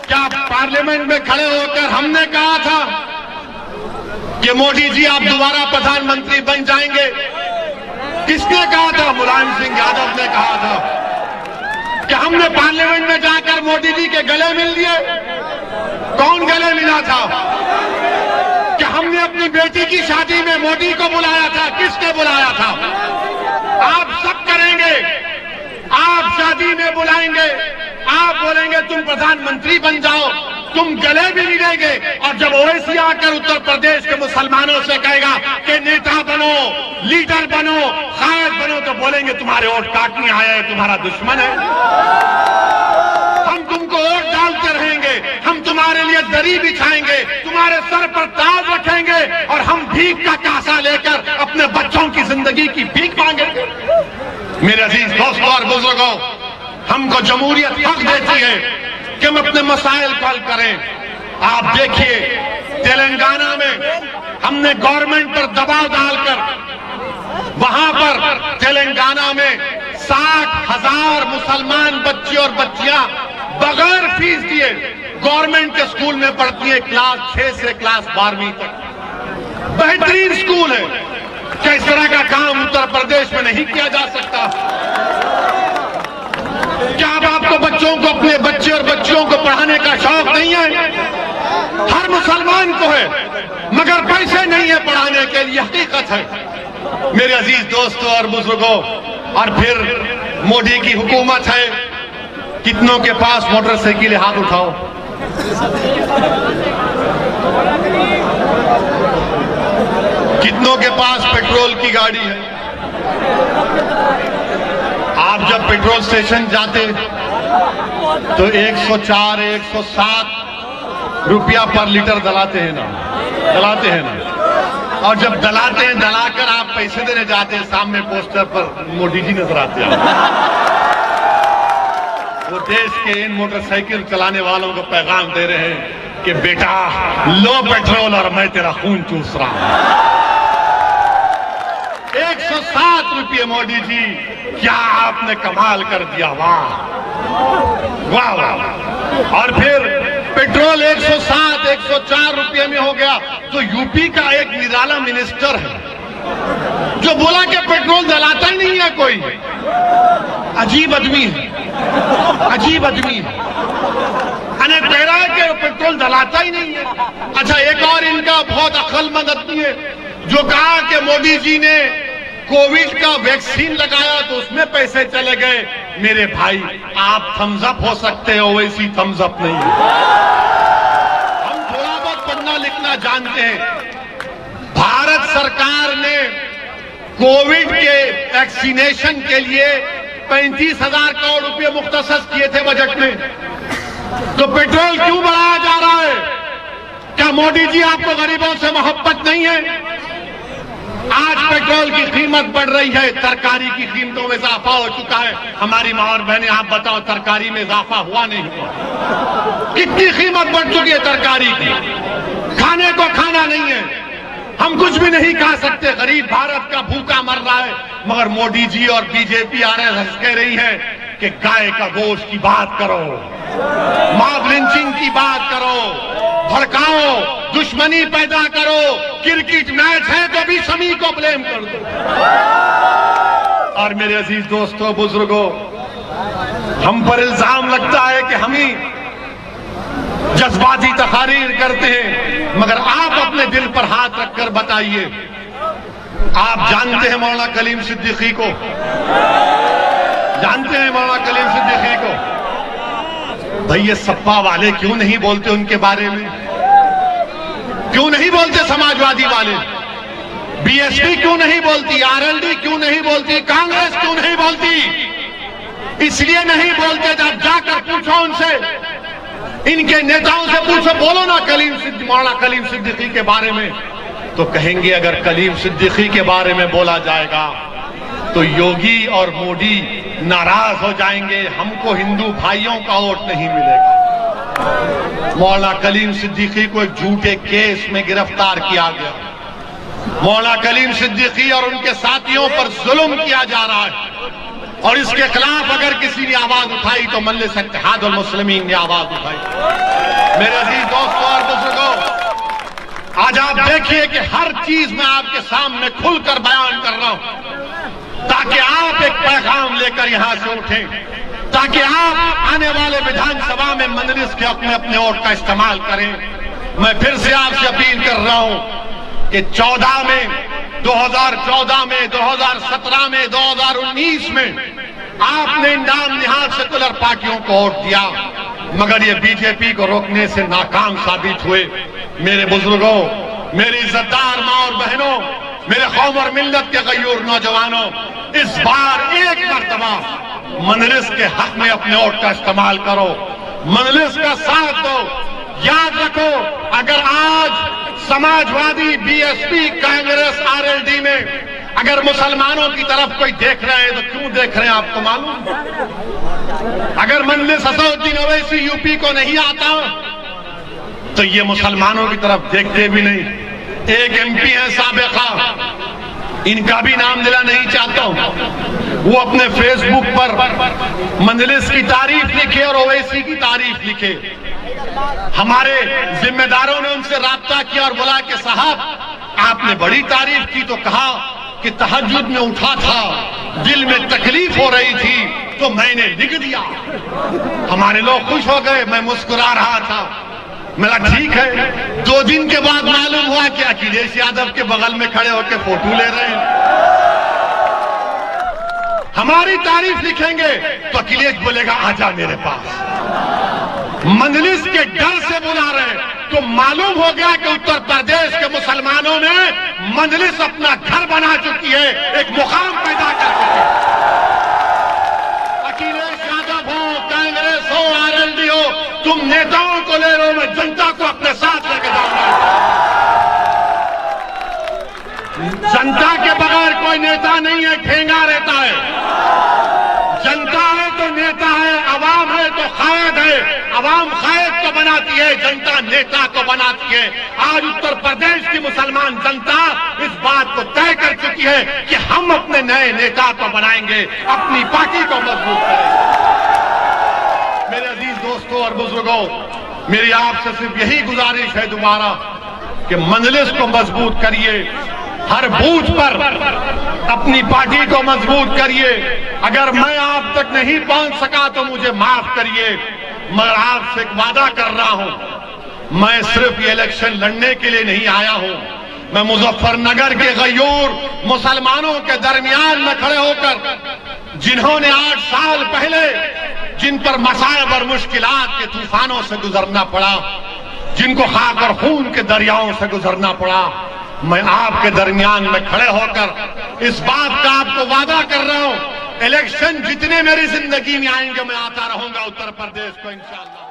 क्या पार्लियामेंट में खड़े होकर हमने कहा था कि मोदी जी आप दोबारा प्रधानमंत्री बन जाएंगे? किसने कहा था? मुलायम सिंह यादव ने कहा था। कि हमने पार्लियामेंट में जाकर मोदी जी के गले मिल लिए? कौन गले मिला था? कि हमने अपनी बेटी की शादी में मोदी को बुलाया था? किसने बुलाया था? आप सब करेंगे, आप शादी में बुलाएंगे, आप बोलेंगे तुम प्रधानमंत्री बन जाओ, तुम गले भी मिलेंगे। और जब ओवैसी आकर उत्तर प्रदेश के मुसलमानों से कहेगा कि नेता बनो, लीडर बनो, कायद बनो, तो बोलेंगे तुम्हारे वोट काटने आया है, तुम्हारा दुश्मन है। हम तुमको वोट डालते रहेंगे, हम तुम्हारे लिए दरी बिछाएंगे, तुम्हारे सर पर ताज रखेंगे और हम भीख का कासा लेकर अपने बच्चों की जिंदगी की भीख मांगेंगे। मेरे अजीज दोस्तों और बुजुर्गों, हमको जमहूरियत हक देती है कि हम अपने मसाइल को हल करें। आप देखिए तेलंगाना में हमने गवर्नमेंट पर दबाव डालकर वहां पर तेलंगाना में 60,000 मुसलमान बच्चे और बच्चियां बगैर फीस दिए गवर्नमेंट के स्कूल में पढ़ती है, क्लास 6 से क्लास 12वीं तक। बेहतरीन स्कूल है। क्या इस तरह का काम उत्तर प्रदेश में नहीं किया जा सकता? क्या अब आपको बच्चों को, अपने बच्चे और बच्चियों को पढ़ाने का शौक नहीं है? हर मुसलमान को है, मगर पैसे नहीं है पढ़ाने के लिए, हकीकत है। मेरे अजीज दोस्तों और बुजुर्गों, और फिर मोदी की हुकूमत है। कितनों के पास मोटरसाइकिल है? हाथ उठाओ। कितनों के पास पेट्रोल की गाड़ी है? आप जब पेट्रोल स्टेशन जाते तो 104, 107 रुपया पर लीटर दलाते हैं ना। और जब दलाते हैं, दलाकर आप पैसे देने जाते हैं, सामने पोस्टर पर मोदी जी नजर आते हैं। वो देश के इन मोटरसाइकिल चलाने वालों को पैगाम दे रहे हैं कि बेटा लो पेट्रोल और मैं तेरा खून चूस रहा हूं। 107 रुपये मोदी जी, क्या आपने कमाल कर दिया। वाह वाह वाह। और फिर पेट्रोल 107, 104 रुपये में हो गया। तो यूपी का एक निराला मिनिस्टर है जो बोला कि पेट्रोल दलाता ही नहीं है कोई। अजीब आदमी है, अजीब आदमी है। अने कह रहा है कि पेट्रोल दलाता ही नहीं है। अच्छा, एक और इनका बहुत अक्लमंद आदमी है जो कहा कि मोदी जी ने कोविड का वैक्सीन लगाया तो उसमें पैसे चले गए। मेरे भाई, आप थम्स अप हो सकते हो, वैसी थम्स अप नहीं है। हम थोड़ा बहुत पढ़ना लिखना जानते हैं। भारत सरकार ने कोविड के वैक्सीनेशन के लिए 35,000 करोड़ रुपए मुख्तसस किए थे बजट में। तो पेट्रोल क्यों बढ़ाया जा रहा है? क्या मोदी जी आपको गरीबों से मोहब्बत नहीं है? आज पेट्रोल की कीमत बढ़ रही है, तरकारी की कीमतों में इजाफा हो चुका है। हमारी मां और बहनें, आप बताओ, तरकारी में इजाफा हुआ नहीं हुआ? कितनी कीमत बढ़ चुकी है तरकारी की। खाने को खाना नहीं है, हम कुछ भी नहीं खा सकते। गरीब भारत का भूखा मर रहा है, मगर मोदी जी और बीजेपी आरएसएस कह रही है कि गाय का गोश्त की बात करो, मॉब लिंचिंग की बात करो, भड़काओ, दुश्मनी पैदा करो। क्रिकेट मैच है तो भी शमी को ब्लेम कर दो। और मेरे अजीज दोस्तों बुजुर्गों, हम पर इल्जाम लगता है कि हम ही जज्बाती तकारीर करते हैं, मगर आप अपने दिल पर हाथ रखकर बताइए। आप जानते हैं मौलाना कलीम सिद्दीकी को? जानते हैं मौलाना कलीम सिद्दीकी को? भाई, ये सपा वाले क्यों नहीं बोलते उनके बारे में? क्यों नहीं बोलते समाजवादी वाले? बीएसपी क्यों नहीं बोलती? आरएलडी क्यों नहीं बोलती? कांग्रेस क्यों नहीं बोलती? इसलिए नहीं बोलते, जब जाकर पूछो उनसे, इनके नेताओं से पूछो, बोलो ना मौलाना कलीम सिद्दीकी के बारे में, तो कहेंगे अगर कलीम सिद्दीकी के बारे में बोला जाएगा तो योगी और मोदी नाराज हो जाएंगे, हमको हिंदू भाइयों का वोट नहीं मिलेगा। मौलाना कलीम सिद्दीकी को एक झूठे केस में गिरफ्तार किया गया। मौलाना कलीम सिद्दीकी और उनके साथियों पर जुल्म किया जा रहा है। और इसके खिलाफ अगर किसी ने आवाज उठाई तो मजलिस इत्तेहाद उल मुस्लिमीन ने आवाज उठाई। मेरे अजीज दोस्तों और बुजुर्गों, आज आप देखिए कि हर चीज मैं आपके सामने खुलकर बयान कर रहा हूं ताकि आप एक पैगाम लेकर यहां से उठें, ताकि आप आने वाले विधानसभा में मजलिस के हक में अपने वोट का इस्तेमाल करें। मैं फिर से आपसे अपील कर रहा हूं कि 2014 में, 2017 में, 2019 में आपने नाम निहाद सेकुलर पार्टियों को वोट दिया, मगर ये बीजेपी को रोकने से नाकाम साबित हुए। मेरे बुजुर्गों, मेरी इज्जतदार मां और बहनों, मेरे कौम और मिल्लत के गयूर नौजवानों, इस बार एक मर्तबा मजलिस के हक में अपने वोट का इस्तेमाल करो, मजलिस का साथ दो। याद रखो, अगर आज समाजवादी, बीएसपी, कांग्रेस, आरएलडी में अगर मुसलमानों की तरफ कोई देख रहे हैं तो क्यों देख रहे हैं आपको मालूम? अगर मजलिस असदुद्दीन ओवैसी यूपी को नहीं आता तो ये मुसलमानों की तरफ देखते भी नहीं। एक एमपी है साबिका, इनका भी नाम लेना नहीं चाहता हूं, वो अपने फेसबुक पर मजलिस की तारीफ लिखे और ओवैसी की तारीफ लिखे। हमारे जिम्मेदारों ने उनसे राब्ता किया और बोला कि साहब आपने बड़ी तारीफ की, तो कहा कि तहज्जुद में उठा था, दिल में तकलीफ हो रही थी तो मैंने लिख दिया। हमारे लोग खुश हो गए, मैं मुस्कुरा रहा था। मेरा ठीक है। 2 दिन के बाद मालूम हुआ कि अखिलेश यादव के बगल में खड़े होकर फोटो ले रहे हैं। हमारी तारीफ लिखेंगे तो अखिलेश बोलेगा आजा मेरे पास। मजलिस के डर से बुला रहे, तो मालूम हो गया कि उत्तर प्रदेश के मुसलमानों में मजलिस अपना घर बना चुकी है, एक मुकाम पैदा कर चुकी है। अखिलेश यादव हो, कांग्रेस हो, आरएलडी हो, तुम नेताओं को ले लो, मैं जनता को अपने साथ लेके जाऊंगा। जनता के बगैर कोई नेता नहीं है, ठेंगा रहता है। जनता है तो नेता है, अवाम है तो कायद है। अवाम कायद को बनाती है, जनता नेता को बनाती है। आज उत्तर प्रदेश की मुसलमान जनता इस बात को तय कर चुकी है कि हम अपने नए नेता को बनाएंगे, अपनी पार्टी को मजबूत करेंगे। मेरे अजीज दोस्तों और बुजुर्गों, मेरी आपसे सिर्फ यही गुजारिश है दोबारा कि मजलिस को मजबूत करिए, हर बूथ पर अपनी पार्टी को मजबूत करिए। अगर मैं आप तक नहीं पहुंच सका तो मुझे माफ करिए, मगर आपसे एक वादा कर रहा हूं, मैं सिर्फ ये इलेक्शन लड़ने के लिए नहीं आया हूं। मैं मुजफ्फरनगर के गयूर मुसलमानों के दरमियान में खड़े होकर, जिन्होंने 8 साल पहले जिन पर मसाइब और मुश्किलात के तूफानों से गुजरना पड़ा, जिनको खाक और खून के दरियाओं से गुजरना पड़ा, मैं आपके दरमियान में खड़े होकर इस बात का आपको वादा कर रहा हूं, इलेक्शन जितने मेरी जिंदगी में आएंगे मैं आता रहूंगा उत्तर प्रदेश को इंशाअल्लाह।